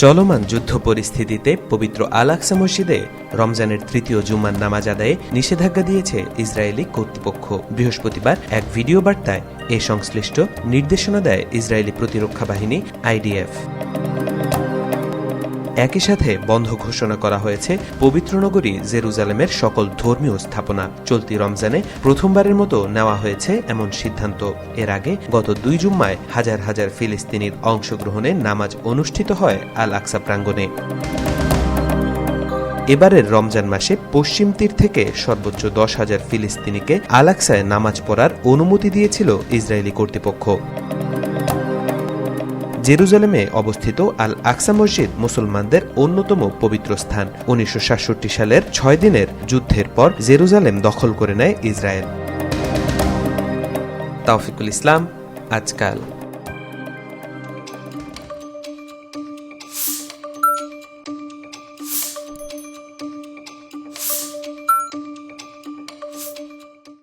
চলমান যুদ্ধ পরিস্থিতিতে পবিত্র আল আকসা মসজিদে রমজানের তৃতীয় জুম্মার নামাজ আদায়ে নিষেধাজ্ঞা দিয়েছে ইসরায়েলি কর্তৃপক্ষ। বৃহস্পতিবার এক ভিডিও বার্তায় এ সংশ্লিষ্ট নির্দেশনা দেয় ইসরায়েলি প্রতিরক্ষা বাহিনী আইডিএফ। একই সাথে বন্ধ ঘোষণা করা হয়েছে পবিত্র নগরী জেরুজালেমের সকল ধর্মীয় স্থাপনা। চলতি রমজানে প্রথমবারের মতো নেওয়া হয়েছে এমন সিদ্ধান্ত। এর আগে গত 2 জুম্মায় হাজার হাজার ফিলিস্তিনির অংশগ্রহণে নামাজ অনুষ্ঠিত হয় আল আকসা প্রাঙ্গণে। এবারের রমজান মাসে পশ্চিম তীর থেকে সর্বোচ্চ 10,000 ফিলিস্তিনিকে আল আকসায় নামাজ পড়ার অনুমতি দিয়েছিল ইসরায়েলি কর্তৃপক্ষ। জেরুজালেমে অবস্থিত আল আকসা মসজিদ মুসলমানদের অন্যতম পবিত্র স্থান। 1967 সালের 6 দিনের যুদ্ধের পর জেরুজালেম দখল করে নেয় ইসরায়েল। তাওফিকুল ইসলাম, আজকাল।